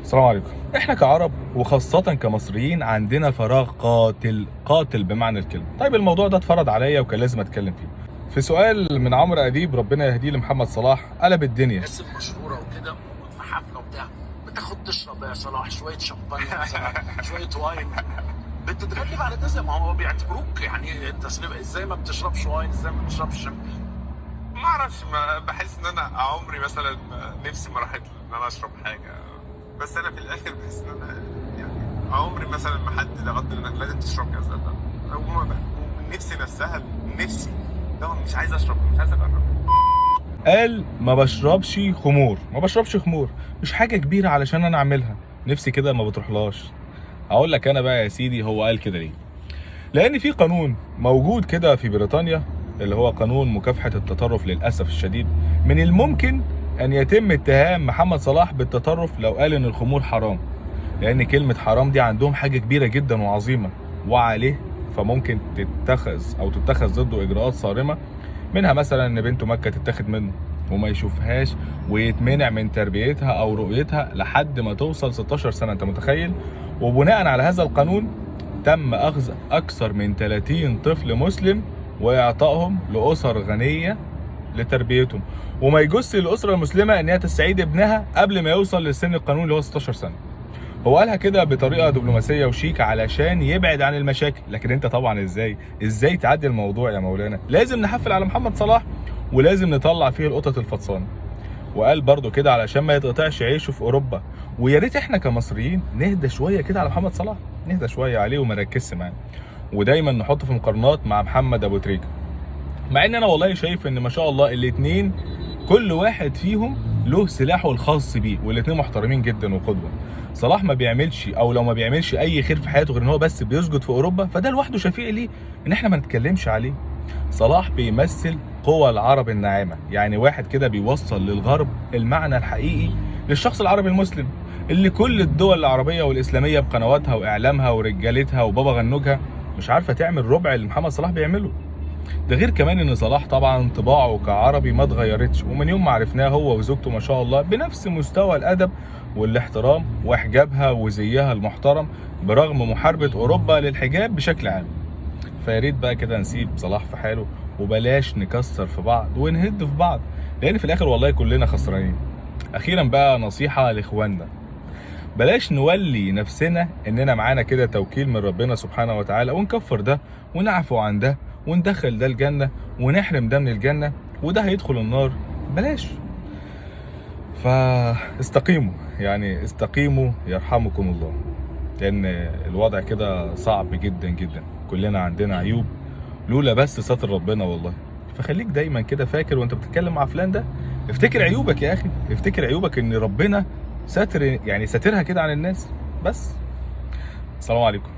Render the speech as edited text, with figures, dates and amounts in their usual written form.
السلام عليكم. احنا كعرب وخاصة كمصريين عندنا فراغ قاتل قاتل بمعنى الكلمة. طيب الموضوع ده اتفرض عليا وكان لازم اتكلم فيه. في سؤال من عمرو اديب ربنا يهديه لمحمد صلاح قلب الدنيا. الناس المشهوره وكده موجود في حفله وبتاع، بتاخد تشرب يا صلاح شويه شمبانيا مثلا شويه واين، بتتغلب على ده زي ما هو بيعتبروك يعني انت ازاي ما بتشربش واين، ازاي ما بتشربش ما اعرفش، ما بحس ان انا عمري مثلا نفسي ما راحت ان انا اشرب حاجه، بس انا في الاخر بحس ان انا يعني عمري مثلا ما حد ضغط انك لازم تشرب كذا، لا هو نفسي نفسها نفسي ده مش عايز اشرب، مش عايز اجرب. قال ما بشربش خمور، ما بشربش خمور، مش حاجة كبيرة علشان انا اعملها، نفسي كده ما بتروحلاش. هقول لك انا بقى يا سيدي هو قال كده ليه؟ لان في قانون موجود كده في بريطانيا اللي هو قانون مكافحة التطرف. للأسف الشديد من الممكن أن يتم اتهام محمد صلاح بالتطرف لو قال إن الخمور حرام، لأن كلمة حرام دي عندهم حاجة كبيرة جدا وعظيمة وعليه، فممكن تتخذ ضده إجراءات صارمة، منها مثلا إن بنته مكة تتاخد منه وما يشوفهاش ويتمنع من تربيتها أو رؤيتها لحد ما توصل 16 سنة. أنت متخيل؟ وبناء على هذا القانون تم أخذ أكثر من 30 طفل مسلم وإعطائهم لأسر غنية لتربيتهم، وما يجوز للأسرة المسلمة إن هي تستعيد ابنها قبل ما يوصل للسن القانوني اللي هو 16 سنة. هو قالها كده بطريقة دبلوماسية وشيك علشان يبعد عن المشاكل، لكن أنت طبعا إزاي تعدي الموضوع يا مولانا؟ لازم نحفل على محمد صلاح ولازم نطلع فيه القطط الفطسانة. وقال برضو كده علشان ما يتقطعش عيشه في اوروبا. ويا ريت احنا كمصريين نهدى شويه كده على محمد صلاح، نهدى شويه عليه وما نركزش معاه، ودايما نحطه في مقارنات مع محمد ابو تريكه. مع ان انا والله شايف ان ما شاء الله الاثنين كل واحد فيهم له سلاحه الخاص بيه، والاثنين محترمين جدا وقدوه. صلاح ما بيعملش، او لو ما بيعملش اي خير في حياته غير ان هو بس بيسجد في اوروبا، فده لوحده شفيع ليه ان احنا ما نتكلمش عليه. صلاح بيمثل قوى العرب الناعمه، يعني واحد كده بيوصل للغرب المعنى الحقيقي للشخص العربي المسلم اللي كل الدول العربيه والاسلاميه بقنواتها واعلامها ورجالتها وبابا غنوجها مش عارفه تعمل ربع اللي محمد صلاح بيعمله. ده غير كمان ان صلاح طبعا طباعه كعربي ما اتغيرتش، ومن يوم ما عرفناه هو وزوجته ما شاء الله بنفس مستوى الادب والاحترام وحجابها وزيها المحترم برغم محاربه اوروبا للحجاب بشكل عام. فيا ريت بقى كده نسيب صلاح في حاله وبلاش نكسر في بعض ونهد في بعض، لان في الاخر والله كلنا خسرانين. اخيرا بقى نصيحه لاخواننا، بلاش نولي نفسنا اننا معانا كده توكيل من ربنا سبحانه وتعالى ونكفر ده ونعفو عن ده وندخل ده الجنه ونحرم ده من الجنه وده هيدخل النار. بلاش. فاستقيموا، يعني استقيموا يرحمكم الله، لان الوضع كده صعب جدا جدا، كلنا عندنا عيوب لولا بس ستر ربنا والله. فخليك دايما كده فاكر وانت بتتكلم مع فلان ده، افتكر عيوبك يا اخي، افتكر عيوبك ان ربنا ساتر، يعني ساترها كده عن الناس بس. السلام عليكم.